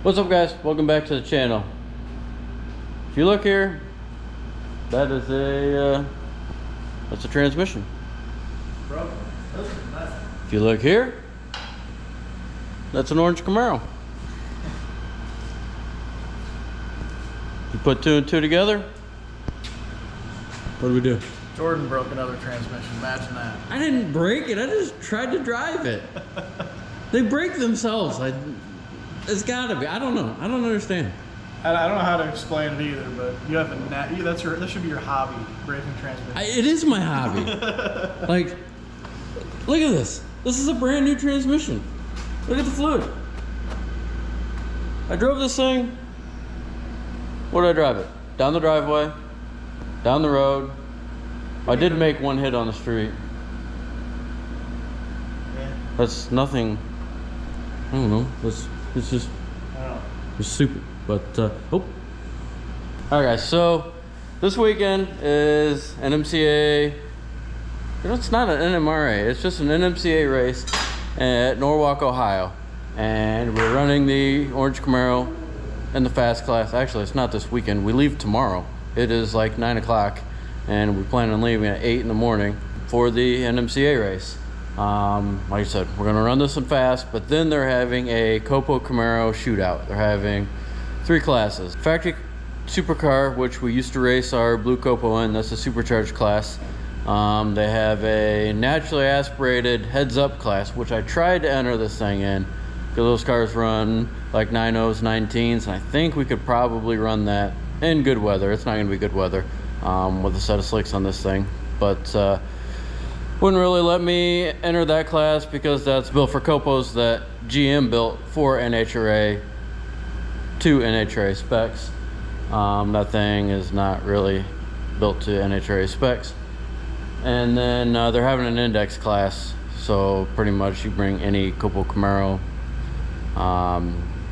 What's up, guys? Welcome back to the channel. If you look here, that is that's a transmission. Bro, if you look here, that's an orange Camaro. You put two and two together, what do we do? Jordan broke another transmission. Imagine that. I didn't break it. I just tried to drive it. They break themselves. It's gotta be. I don't know. I don't understand. I don't know how to explain it either, but you have a that should be your hobby, breaking transmission. It is my hobby. Like, look at this. This is a brand new transmission. Look at the fluid. I drove this thing. Where did I drive it? Down the driveway, down the road. I did make one hit on the street. Yeah. That's nothing. I don't know. It's just, it's stupid. But oh, all right, guys. So this weekend is NMCA. It's not an NMRA. It's just an NMCA race at Norwalk, Ohio, and we're running the orange Camaro in the fast class. Actually, it's not this weekend. We leave tomorrow. It is like 9 o'clock, and we plan on leaving at 8 in the morning for the NMCA race. Like I said, we're gonna run this one fast, but then they're having a COPO Camaro shootout. They're having 3 classes. Factory supercar, which we used to race our blue COPO in, that's a supercharged class. They have a naturally aspirated heads-up class, which I tried to enter this thing in, because those cars run like 9.0s, 9.10s, and I think we could probably run that in good weather. It's not gonna be good weather with a set of slicks on this thing, but wouldn't really let me enter that class because that's built for COPOs that GM built for NHRA to NHRA specs. That thing is not really built to NHRA specs. And then they're having an index class, so pretty much you bring any COPO Camaro,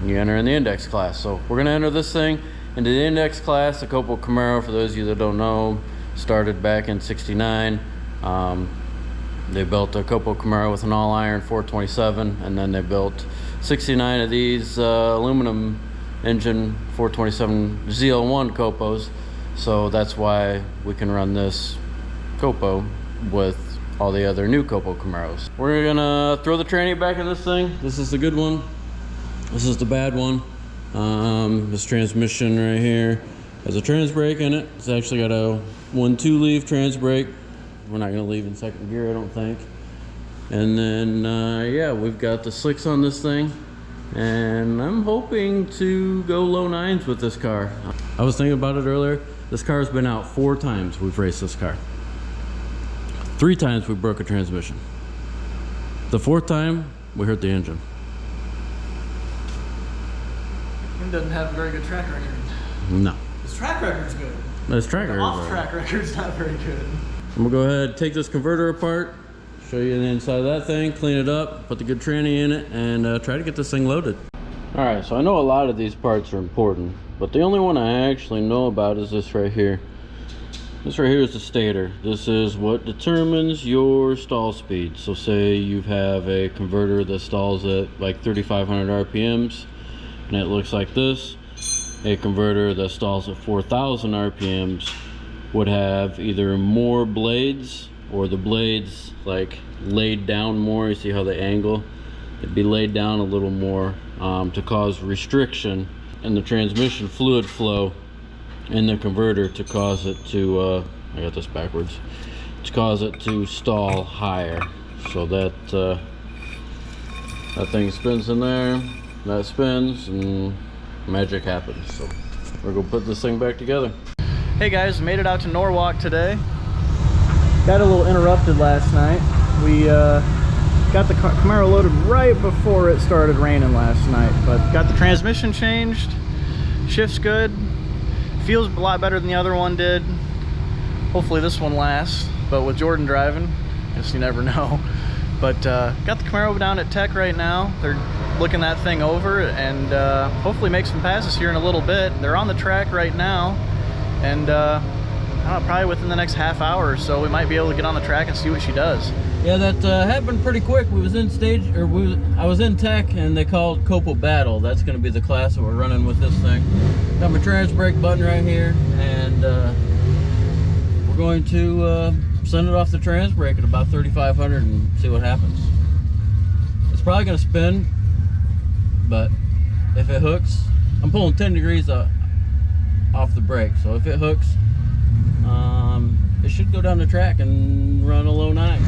you enter in the index class. So we're gonna enter this thing into the index class. The COPO Camaro, for those of you that don't know, started back in '69. They built a COPO Camaro with an all-iron 427, and then they built 69 of these aluminum engine 427 ZL1 COPOs. So that's why we can run this COPO with all the other new COPO Camaros. We're gonna throw the tranny back in this thing. This is the good one. This is the bad one. This transmission right here has a trans brake in it. It's actually got a 1-2 leave trans brake. We're not gonna leave in second gear, I don't think. And then, yeah, we've got the slicks on this thing. And I'm hoping to go low 9s with this car. I was thinking about it earlier. This car's been out 4 times we've raced this car. 3 times we broke a transmission. The 4th time, we hurt the engine. He doesn't have a very good track record. No. His track record's good. His track record's off-track record's not very good. I'm gonna go ahead and take this converter apart, show you the inside of that thing, clean it up, put the good tranny in it, and try to get this thing loaded. All right, so I know a lot of these parts are important, but the only one I actually know about is this right here. This right here is the stator. This is what determines your stall speed. So say you have a converter that stalls at like 3,500 RPMs, and it looks like this. A converter that stalls at 4,000 RPMs would have either more blades, or the blades like laid down more. You see how they angle? It'd be laid down a little more to cause restriction in the transmission fluid flow in the converter, to cause it to I got this backwards, to cause it to stall higher. So that that thing spins in there, that spins, and magic happens. So we're gonna put this thing back together. Hey guys, made it out to Norwalk today. Got a little interrupted last night. We got the Camaro loaded right before it started raining last night, but got the transmission changed. Shift's good. Feels a lot better than the other one did. Hopefully this one lasts, but with Jordan driving, guess you never know. But got the Camaro down at Tech right now. They're looking that thing over and hopefully make some passes here in a little bit. They're on the track right now. And I probably within the next half hour or so, we might be able to get on the track and see what she does. Yeah, that happened pretty quick. We was in stage, or I was in tech, and they called COPO Battle. That's going to be the class that we're running with this thing. Got my trans brake button right here, and we're going to send it off the trans brake at about 3,500 and see what happens. It's probably going to spin, but if it hooks, I'm pulling 10 degrees off the brake, so if it hooks, it should go down the track and run a low 9.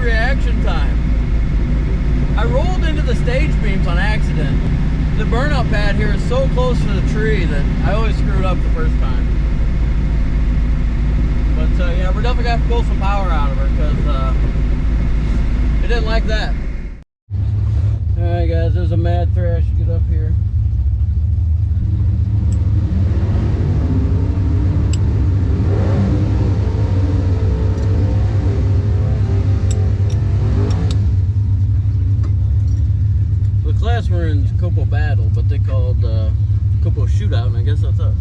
Reaction time. I rolled into the stage beams on accident. The burnout pad here is so close to the tree that I always screwed up the first time. But yeah, we're definitely gonna have to pull some power out of her because it didn't like that. Alright guys, there's a mad thrash to get up here. Class we're in COPO Battle, but they called COPO Shootout, and I guess that's us.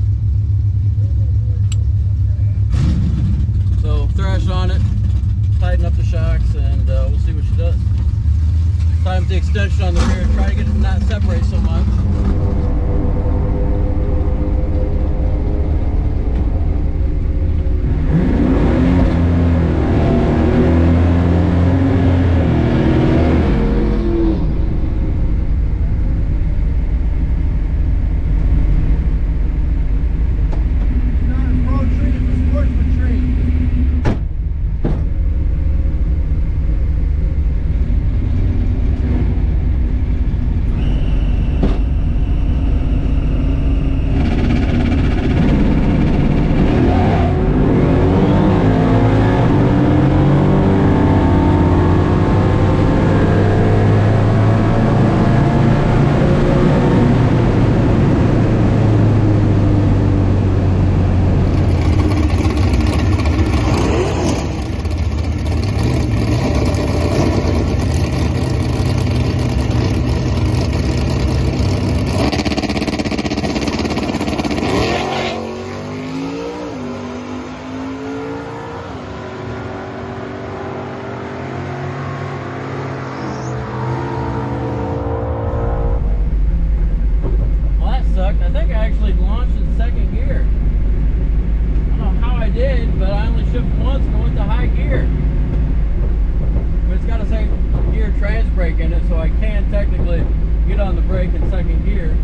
So thrash on it, tighten up the shocks, and we'll see what she does. Tighten the extension on the rear, try to get it to not separate so much. I think I actually launched in second gear. I don't know how I did, but I only shifted once and went to high gear. But it's got a second gear trans brake in it, so I can technically get on the brake in second gear.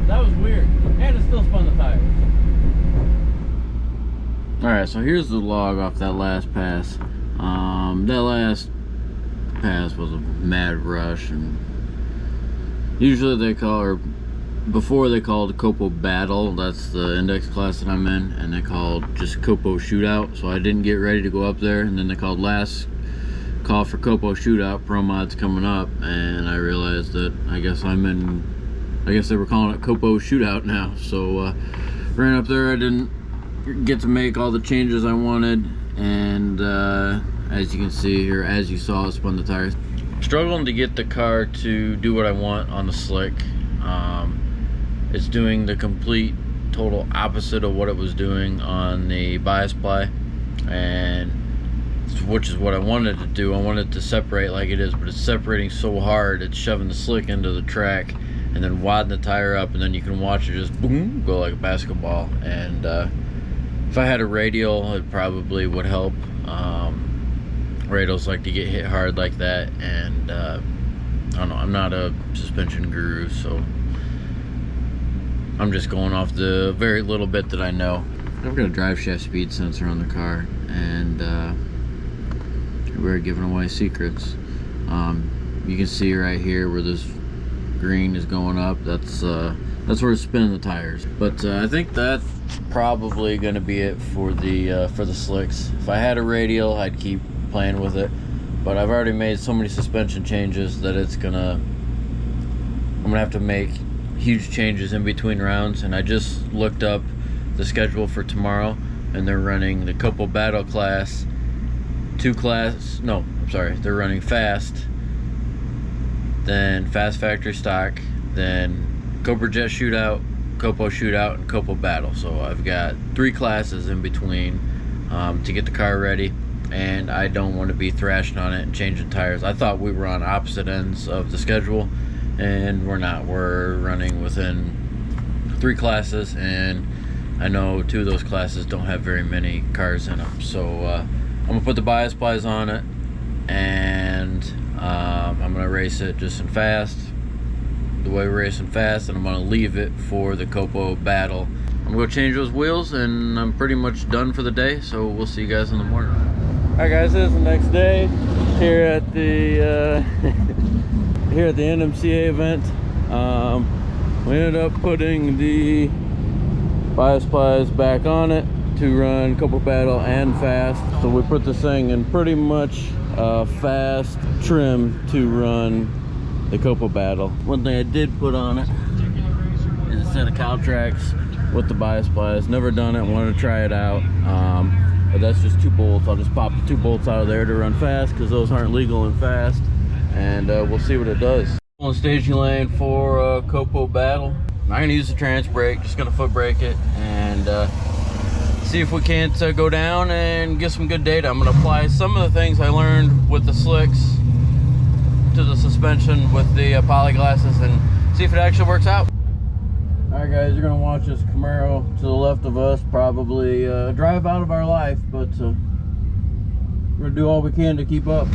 That was weird. And it still spun the tires. Alright, so here's the log off that last pass. That last pass was a mad rush, and usually they call, or before they called COPO Battle, that's the index class that I'm in, and they called just COPO Shootout, so I didn't get ready to go up there, and then they called last call for COPO Shootout, pro mods coming up, and I realized that I guess they were calling it COPO Shootout now, so ran up there. I didn't get to make all the changes I wanted, and as you can see here, as you saw, it spun the tires. Struggling to get the car to do what I want on the slick. It's doing the complete total opposite of what it was doing on the bias ply, and which is what I wanted to do. I wanted to separate like it is, but it's separating so hard, it's shoving the slick into the track and then wadding the tire up, and then you can watch it just boom, go like a basketball. And if I had a radial, it probably would help. Radials like to get hit hard like that, and I don't know, I'm not a suspension guru, so I'm just going off the very little bit that I know. I've got a drive shaft speed sensor on the car, and we're giving away secrets. You can see right here where this green is going up. That's where it's spinning the tires. But I think that's probably going to be it for the slicks. If I had a radial, I'd keep playing with it. But I've already made so many suspension changes that I'm gonna have to make huge changes in between rounds. And I just looked up the schedule for tomorrow, and they're running the COPO Battle class, they're running fast, then fast factory stock, then Cobra Jet shootout, COPO shootout, and COPO Battle. So I've got 3 classes in between to get the car ready, and I don't want to be thrashing on it and changing tires. I thought we were on opposite ends of the schedule, and we're not. We're running within 3 classes, and I know 2 of those classes don't have very many cars in them. So I'm gonna put the bias plies on it, and I'm gonna race it just in fast, the way we're racing fast, and I'm gonna leave it for the COPO Battle. I'm gonna change those wheels, and I'm pretty much done for the day, so we'll see you guys in the morning. Alright guys, this is the next day here at the here at the NMCA event. We ended up putting the bias plies back on it to run COPO Battle and fast. So we put this thing in pretty much fast trim to run the COPO Battle. One thing I did put on it is a set of cow tracks with the bias plies. Never done it, wanted to try it out. But that's just 2 bolts. I'll just pop the 2 bolts out of there to run fast, because those aren't legal and fast, and we'll see what it does. On the staging lane for COPO Battle. I'm not gonna use the trans brake, just gonna foot brake it, and see if we can't go down and get some good data. I'm gonna apply some of the things I learned with the slicks to the suspension with the poly glasses, and see if it actually works out. Alright guys, you're gonna watch this Camaro to the left of us probably drive out of our life, but we're gonna do all we can to keep up.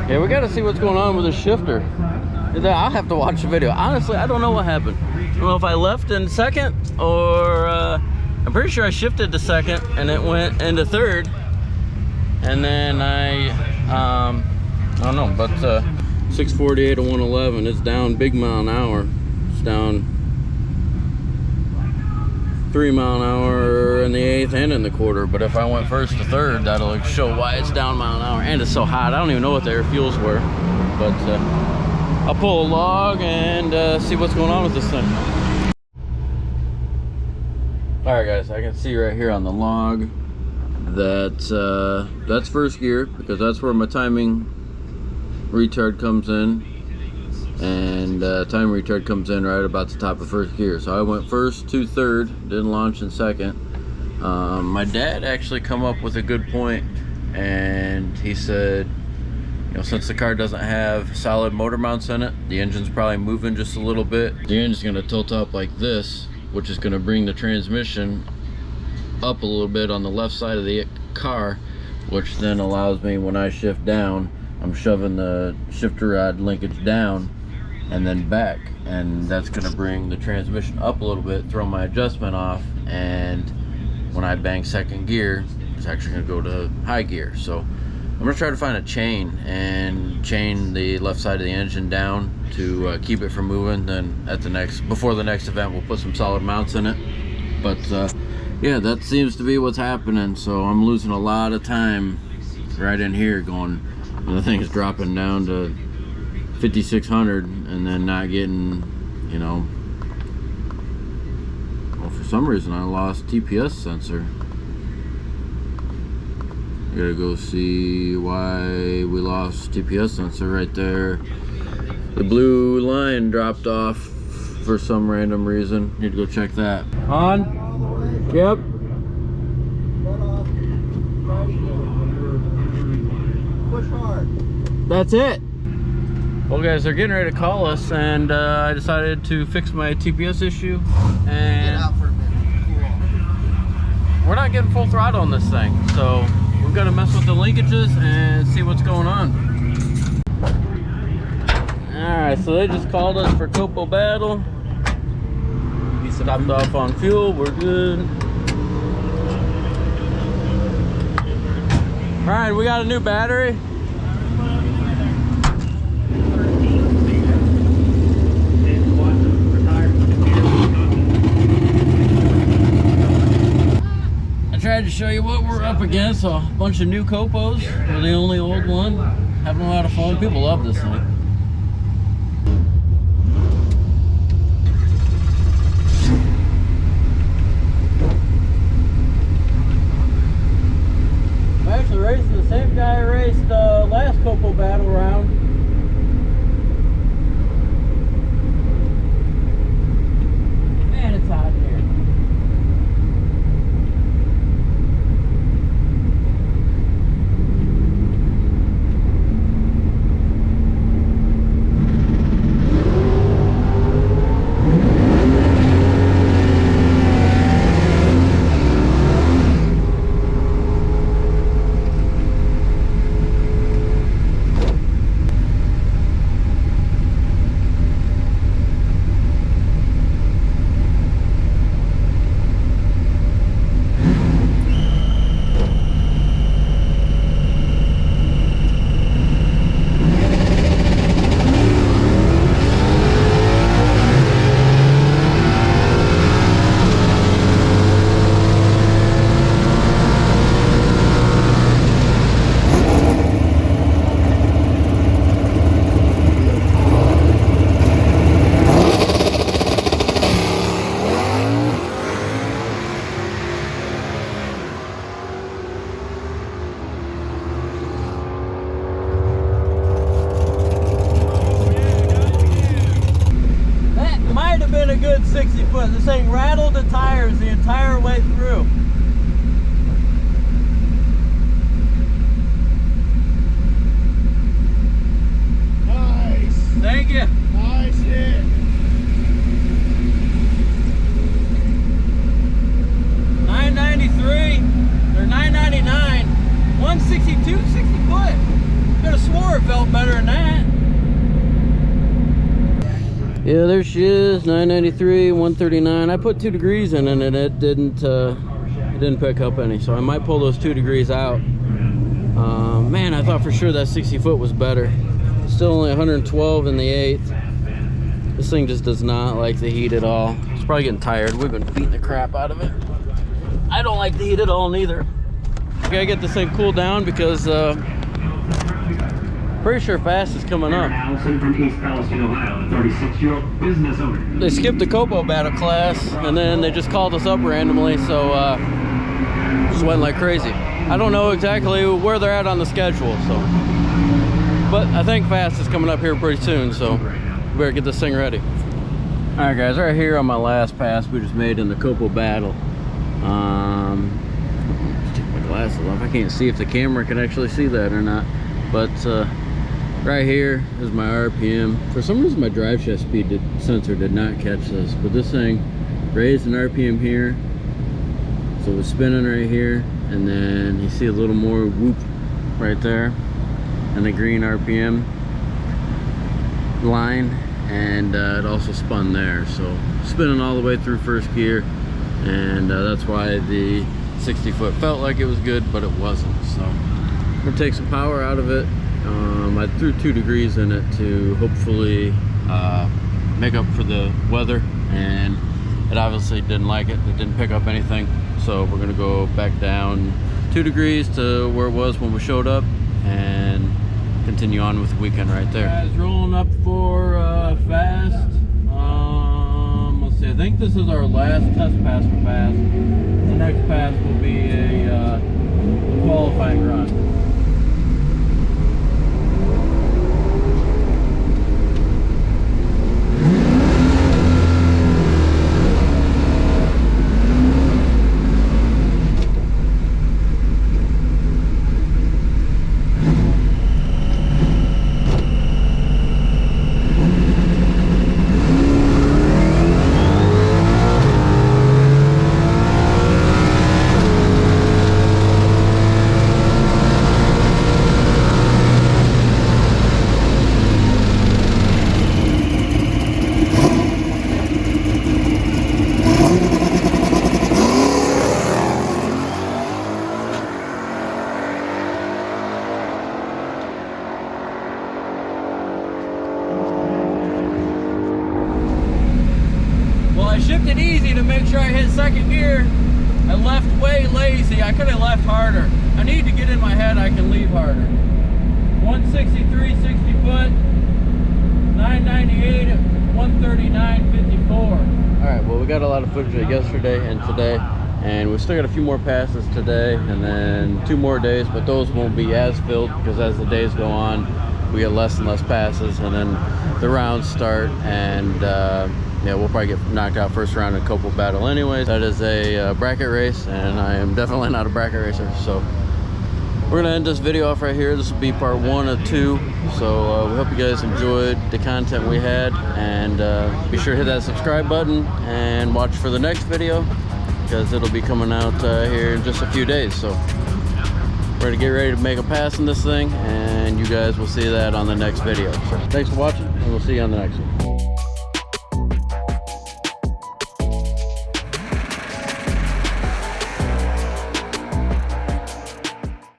Yeah, we gotta see what's going on with the shifter. I'll have to watch the video. Honestly, I don't know what happened. I don't know if I left in second, or I'm pretty sure I shifted to second and it went into third, and then I don't know, but 648 to 111, it's down big mile an hour. It's down 3 mile an hour in the 8th and in the quarter. But if I went first to third, that'll show why it's down mile an hour. And it's so hot, I don't even know what the air fuels were. But I'll pull a log and see what's going on with this thing. Alright guys, I can see right here on the log that that's first gear, because that's where my timing retard comes in, and time retard comes in right about the top of first gear. So I went first to third, didn't launch in second. My dad actually come up with a good point, and he said You know, since the car doesn't have solid motor mounts in it, the engine's probably moving just a little bit. The engine's gonna tilt up like this, which is gonna bring the transmission up a little bit on the left side of the car, which then allows me, when I shift down, I'm shoving the shifter rod linkage down and then back, and that's gonna bring the transmission up a little bit, throw my adjustment off, and when I bang second gear, it's actually gonna go to high gear. So I'm gonna try to find a chain and chain the left side of the engine down to keep it from moving. Then at before the next event, we'll put some solid mounts in it. But yeah, that seems to be what's happening. So I'm losing a lot of time right in here going, the thing is dropping down to 5,600 and then not getting, you know, well, for some reason I lost TPS sensor. I gotta go see why we lost TPS sensor right there. The blue line dropped off for some random reason. Need to go check that. On? Yep. Push hard. That's it. Well guys, they're getting ready to call us, and I decided to fix my TPS issue. And get out for a minute. Cool. We're not getting full throttle on this thing, so we've got to mess with the linkages and see what's going on. Alright, so they just called us for COPO Battle. Topped off on fuel, we're good. Alright, we got a new battery. I tried to show you what we're up against. A bunch of new COPOs. We're the only old one. Having a lot of fun. People love this thing. I'm actually racing the same guy I raced last COPO Battle round. Man, it's hot in here. Been a good 60 foot. This thing rattled the tires the entire way through. Nice. Thank you. Nice hit. $993 or $999. 162, 60 foot. Could have swore it felt better than that. Yeah, there she is, 993, 139. I put 2 degrees in it and it didn't pick up any, so I might pull those 2 degrees out. Man, I thought for sure that 60 foot was better. Still only 112 in the 8th. This thing just does not like the heat at all. It's probably getting tired. We've been beating the crap out of it. I don't like the heat at all neither. I gotta get this thing cooled down because pretty sure Fast is coming up. Allison from East Palestine, Ohio, a 36-year-old business owner. They skipped the COPO Battle class, and then they just called us up randomly, so just went like crazy. I don't know exactly where they're at on the schedule, so. But I think Fast is coming up here pretty soon, so we better get this thing ready. All right, guys, right here on my last pass we just made in the COPO Battle. Take my glasses off. I can't see if the camera can actually see that or not, but Right here is my RPM. For some reason my drive shaft speed sensor did not catch this, but this thing raised an RPM here. So it was spinning right here, and then you see a little more whoop right there, and the green RPM line, and it also spun there. So spinning all the way through first gear, and that's why the 60 foot felt like it was good, but it wasn't. So I'm gonna take some power out of it. I threw 2 degrees in it to hopefully make up for the weather, and it obviously didn't like it. It didn't pick up anything, so we're gonna go back down 2 degrees to where it was when we showed up and continue on with the weekend right there. Guys, rolling up for fast. Let's see, I think this is our last test pass for fast. The next pass will be a qualifying run. I shifted easy to make sure I hit second gear. I left way lazy. I could have left harder. I need to get in my head I can leave harder. 163, 60 foot, 998 at 139.54. All right, well, we got a lot of footage of yesterday and today, and we still got a few more passes today, and then 2 more days, but those won't be as filled because as the days go on, we get less and less passes, and then the rounds start, and yeah, we'll probably get knocked out first round in COPO Battle anyways. That is a bracket race, and I am definitely not a bracket racer. So we're gonna end this video off right here. This will be part 1 of 2. So we hope you guys enjoyed the content we had, and be sure to hit that subscribe button and watch for the next video, because it'll be coming out here in just a few days. So we're gonna get ready to make a pass in this thing, and you guys will see that on the next video. So thanks for watching, and we'll see you on the next one.